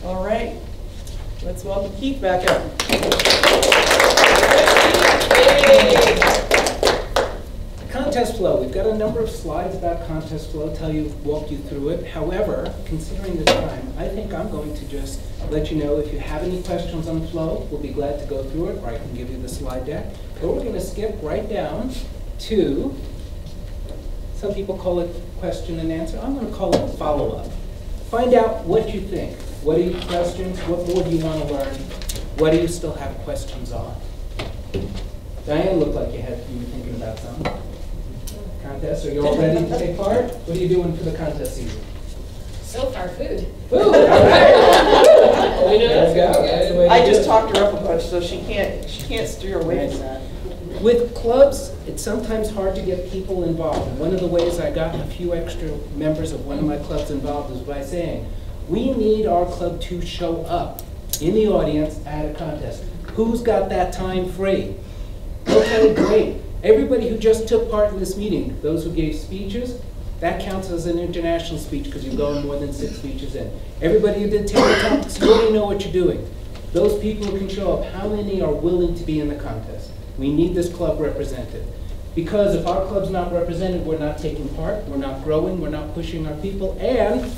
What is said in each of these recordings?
All right, let's welcome Keith back up. Contest flow. We've got a number of slides about contest flow, walk you through it. However, considering the time, I think I'm going to just let you know if you have any questions on flow, we'll be glad to go through it, or I can give you the slide deck. But we're going to skip right down to, some people call it question and answer. I'm going to call it follow-up. Find out what you think. What are your questions? What more do you want to learn? What do you still have questions on? Diane looked like you were thinking about something. Contest, are you all ready to take part? What are you doing for the contest season? So far, food. Food, all right. There we go. That's the way to I do just it. talked her up a bunch, so she can't steer away from that. With clubs, it's sometimes hard to get people involved. And one of the ways I got a few extra members of one of my clubs involved is by saying, we need our club to show up in the audience at a contest. Who's got that time free? Okay, great. Everybody who just took part in this meeting, those who gave speeches, that counts as an international speech because you go more than 6 speeches in. Everybody who did table topics, you already know what you're doing. Those people who can show up, how many are willing to be in the contest? We need this club represented. Because if our club's not represented, we're not taking part, we're not growing, we're not pushing our people, and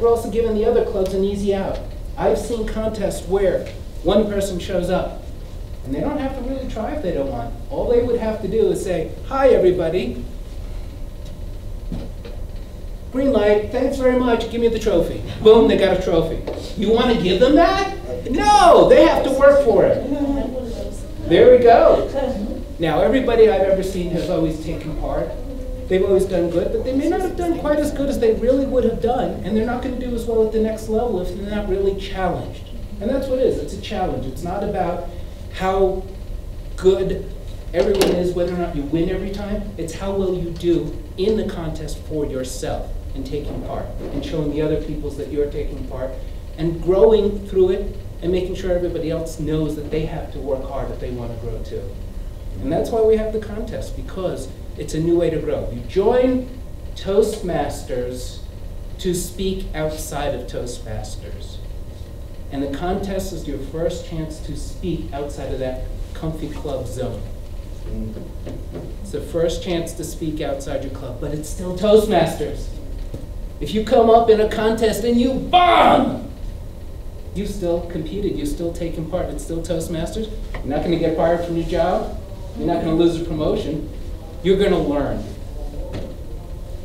we're also giving the other clubs an easy out. I've seen contests where one person shows up, and they don't have to really try if they don't want. All they would have to do is say, hi everybody. Green light, thanks very much, give me the trophy. Boom, they got a trophy. You want to give them that? No, they have to work for it. There we go. Now, everybody I've ever seen has always taken part. They've always done good, but they may not have done quite as good as they really would have done, and they're not going to do as well at the next level if they're not really challenged. And that's what it is, it's a challenge. It's not about how good everyone is, whether or not you win every time. It's how well you do in the contest for yourself and taking part and showing the other peoples that you're taking part and growing through it and making sure everybody else knows that they have to work hard if they want to grow too. And that's why we have the contest, because it's a new way to grow. You join Toastmasters to speak outside of Toastmasters. And the contest is your first chance to speak outside of that comfy club zone. It's the first chance to speak outside your club, but it's still Toastmasters. If you come up in a contest and you bomb, you still competed, you still taken part, it's still Toastmasters. You're not going to get fired from your job, you're not going to lose a promotion, you're going to learn.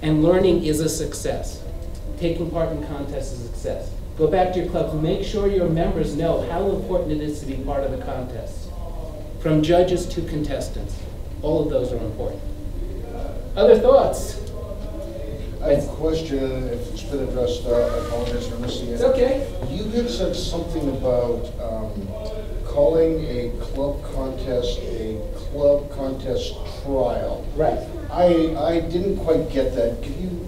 And learning is a success. Taking part in contests is a success. Go back to your clubs and make sure your members know how important it is to be part of the contest. From judges to contestants, all of those are important. Other thoughts? I have a question, if it's been addressed, I apologize for missing it. It's okay. You had said something about calling a club contest trial. Right. I didn't quite get that. Could you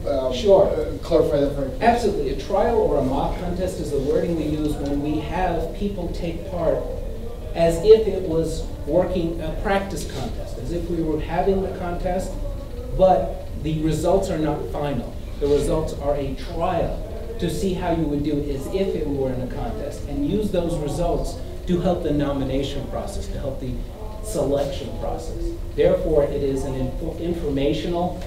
clarify that for me? Absolutely. A trial or a mock contest is the wording we use when we have people take part as if it was working a practice contest, as if we were having the contest, but the results are not final. The results are a trial to see how you would do as if it were in a contest, and use those results to help the nomination process, to help the selection process. Therefore, it is an informational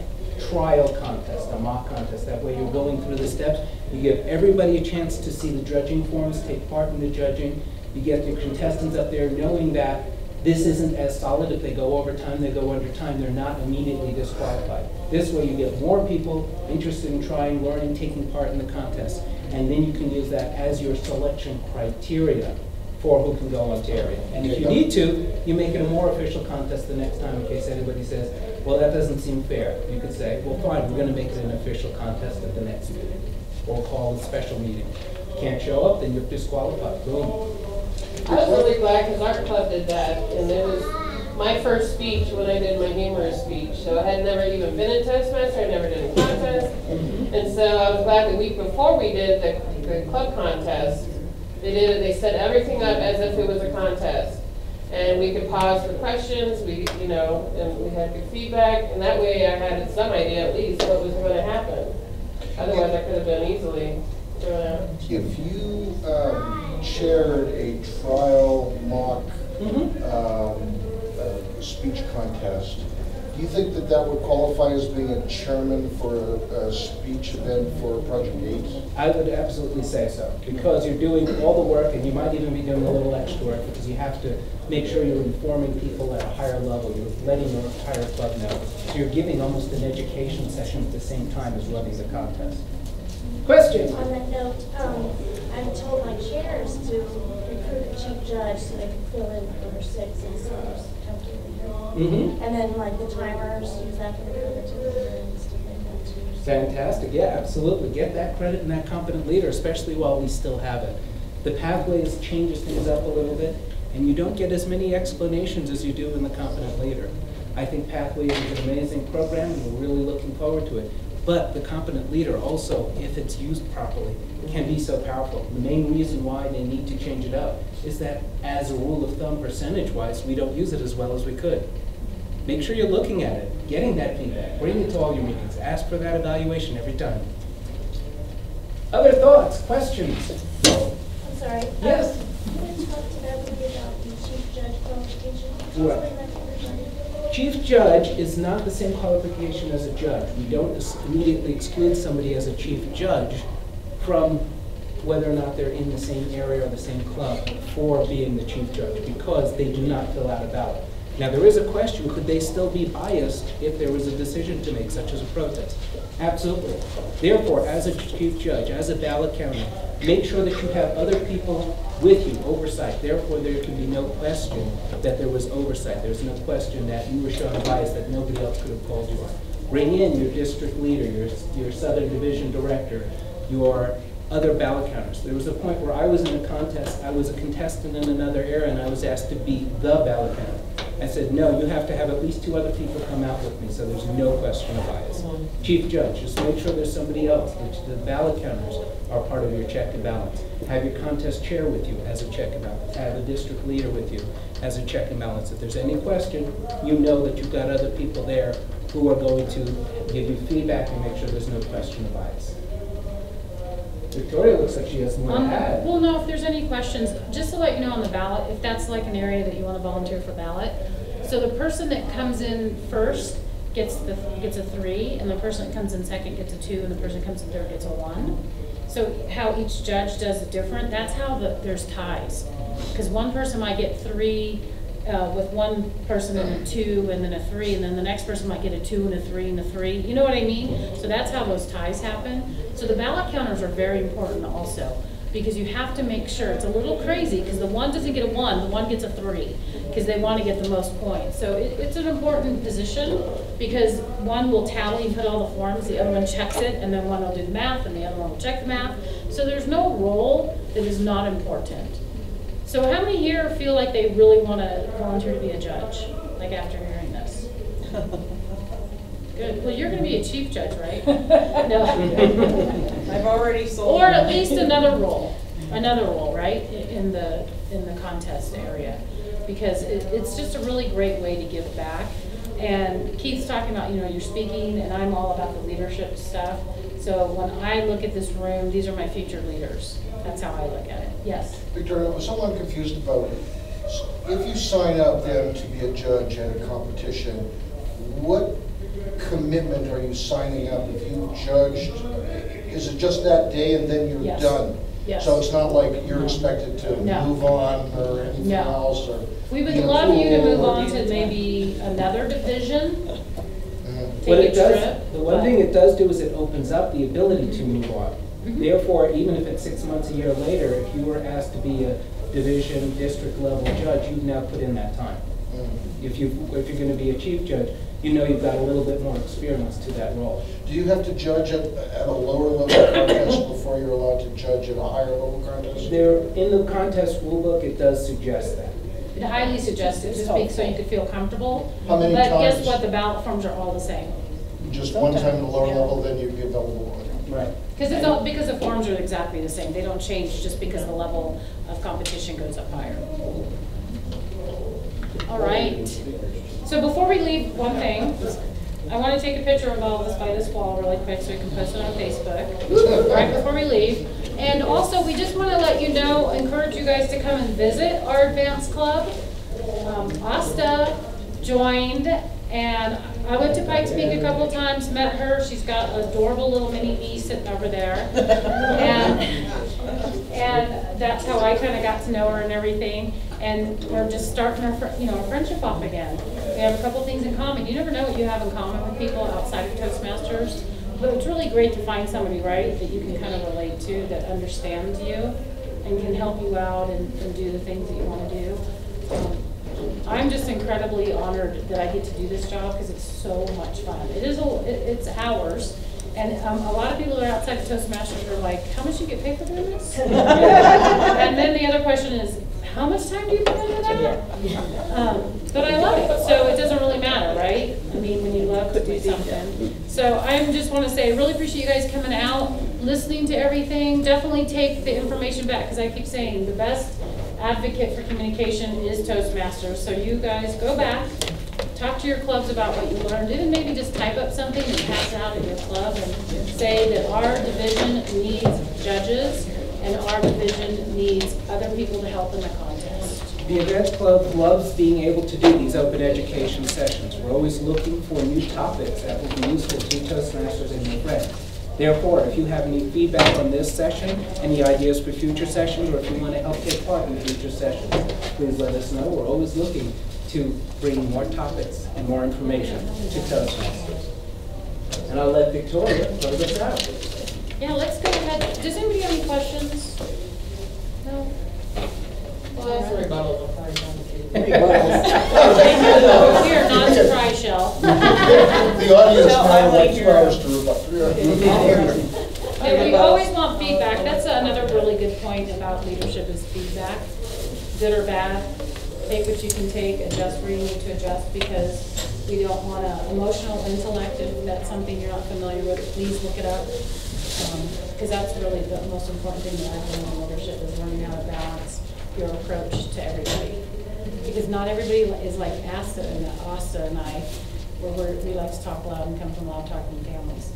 trial contest, a mock contest. That way you're going through the steps. You give everybody a chance to see the judging forms, take part in the judging. You get your contestants up there knowing that this isn't as solid. If they go over time, they go under time. They're not immediately disqualified. This way you get more people interested in trying, learning, taking part in the contest. And then you can use that as your selection criteria for who can go on to area. And if you need to, you make it a more official contest the next time in case anybody says, well, that doesn't seem fair. You could say, well, fine, we're going to make it an official contest at the next meeting. Or call a special meeting. Can't show up, then you're disqualified. Boom. I was really glad because our club did that, and it was my first speech when I did my humorous speech. So I had never even been in Toastmaster, I never did a contest. And so I was glad the week before we did the club contest, they set everything up as if it was a contest. And we could pause for questions, and we had good feedback, and that way I had some idea at least what was going to happen. Otherwise I could have been easily thrown out. If you chaired a trial mock speech contest. Do you think that that would qualify as being a chairman for a speech event for Project 8? I would absolutely say so, because you're doing all the work, and you might even be doing a little extra work, because you have to make sure you're informing people at a higher level. You're letting your entire club know. So you're giving almost an education session at the same time as running the contest. Question? On that note, I've told my chairs to recruit a chief judge so they can fill in for 6 and so there's county leader. And then like the timers, use that for the competent leader and stuff like that too. Fantastic, yeah, absolutely. Get that credit and that competent leader, especially while we still have it. The pathways changes things up a little bit, and you don't get as many explanations as you do in the competent leader. I think Pathways is an amazing program, and we're really looking forward to it. But the competent leader also, if it's used properly, can be so powerful. The main reason why they need to change it up is that, as a rule of thumb, percentage-wise, we don't use it as well as we could. Make sure you're looking at it, getting that feedback, bring it to all your meetings, ask for that evaluation every time. Other thoughts, questions? I'm sorry. Yes. You had talked to everybody about the chief judge qualification. Could you Right. explain that to everybody? Chief judge is not the same qualification as a judge. We don't immediately exclude somebody as a chief judge from whether or not they're in the same area or the same club for being the chief judge, because they do not fill out a ballot. Now, there is a question, could they still be biased if there was a decision to make, such as a protest? Absolutely. Therefore, as a chief judge, as a ballot counter, make sure that you have other people with you, oversight. Therefore, there can be no question that there was oversight. There's no question that you were showing bias that nobody else could have called you on. Bring in your district leader, your Southern Division director, your other ballot counters. There was a point where I was in a contest, I was a contestant in another area, and I was asked to be the ballot counter. I said, no, you have to have at least 2 other people come out with me, so there's no question of bias. Chief judge, just make sure there's somebody else. The ballot counters are part of your check and balance. Have your contest chair with you as a check and balance. Have a district leader with you as a check and balance. If there's any question, you know that you've got other people there who are going to give you feedback and make sure there's no question of bias. Victoria looks like she has more to add. Well, no, if there's any questions, just to let you know on the ballot, if that's like an area that you want to volunteer for ballot, so the person that comes in first gets a 3, and the person that comes in second gets a 2, and the person that comes in third gets a 1. So how each judge does it different, that's how there's ties. Because one person might get 3 with one person and a 2 and then a 3, and then the next person might get a 2 and a 3 and a 3. You know what I mean? So that's how those ties happen. So the ballot counters are very important also, because you have to make sure. It's a little crazy because the one doesn't get a 1, the one gets a 3, because they want to get the most points. So it's an important position, because one will tally and put all the forms, the other one checks it, and then one will do the math, and the other one will check the math. So there's no role that is not important. So how many here feel like they really want to volunteer to be a judge, like after hearing this? Good. Well, you're going to be a chief judge, right? No. I've already sold. Or at least another role, right, in the contest area, because it's just a really great way to give back. And Keith's talking about, you're speaking, and I'm all about the leadership stuff. So when I look at this room, these are my future leaders. That's how I look at it. Yes? Victoria, I was somewhat confused about, if you sign up then to be a judge at a competition, what commitment are you signing up if you judged? Is it just that day and then you're Yes. done? Yes. So it's not like you're expected to No. move on or anything No. else? Or We would be in a love you to pool move or- on to maybe another division. Mhm. What Take it a does, trip, the one but- thing it does do is it opens up the ability to move on. Mhm. Therefore, even if it's 6 months, a year later, if you were asked to be a division, district level judge, you've now put in that time. Mhm. If you're going to be a chief judge, you know you've got a little bit more experience to that role. Do you have to judge at a lower level contest before you're allowed to judge at a higher level contest? There, in the contest rulebook, it does suggest that. It highly suggested, just so you could feel comfortable. How many But guess times? what, the ballot forms are all the same. Just one time at a lower Yeah. level, then you'd be available. Right. Because the forms are exactly the same. They don't change just because the level of competition goes up higher. All right. So before we leave, one thing. I want to take a picture of all of this by this wall really quick so we can post it on Facebook. Right before we leave. And also, we just want to let you know, encourage you guys to come and visit our advanced club. Asta joined, and I went to Pikes Peak a couple times, met her. She's got an adorable little mini me sitting over there. And that's how I kind of got to know her and everything. And we're just starting our friendship off again. We have a couple things in common. You never know what you have in common with people outside of Toastmasters. But it's really great to find somebody, right, that you can kind of relate to, that understands you and can help you out and do the things that you want to do. I'm just incredibly honored that I get to do this job because it's so much fun. It's hours. And a lot of people that are outside of Toastmasters are like, how much do you get paid for doing this? And then the other question is, how much time do you put into that? But I love it, so it doesn't really matter, right? I mean, when you love to do something. So I just want to say, I really appreciate you guys coming out, listening to everything. Definitely take the information back, because I keep saying the best advocate for communication is Toastmasters. So you guys go back, talk to your clubs about what you learned, and maybe just type up something and pass it out at your club and say that our division needs judges and our division needs other people to help in the contest. The Events Club loves being able to do these open education sessions. We're always looking for new topics that will be useful to Toastmasters and your friends. Therefore, if you have any feedback on this session, any ideas for future sessions, or if you want to help take part in future sessions, please let us know. We're always looking to bring more topics and more information to Toastmasters. And I'll let Victoria close us out. Yeah, let's go ahead. Does anybody have any questions? No? Well, that's a rebuttal. I'll probably try to do. We are not a surprise shell. The audience now have like 2 hours to rebut. And we always want feedback. That's another really good point about leadership is feedback. Good or bad. Take what you can take, adjust where you need to adjust, because we don't want to emotional intellect. If that's something you're not familiar with, please look it up. Because that's really the most important thing that I've learned in leadership is learning how to balance your approach to everybody. Because not everybody is like Asta and I, where we like to talk loud and come from loud talking families.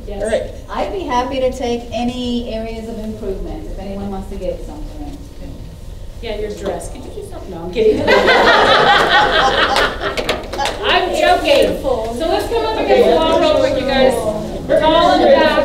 Yes. All right. I'd be happy to take any areas of improvement if anyone wants to get something. Yeah, your dress. Could you do something? No, I'm kidding. I'm joking. So let's come up against the wall real quick, you guys. We're all in the back.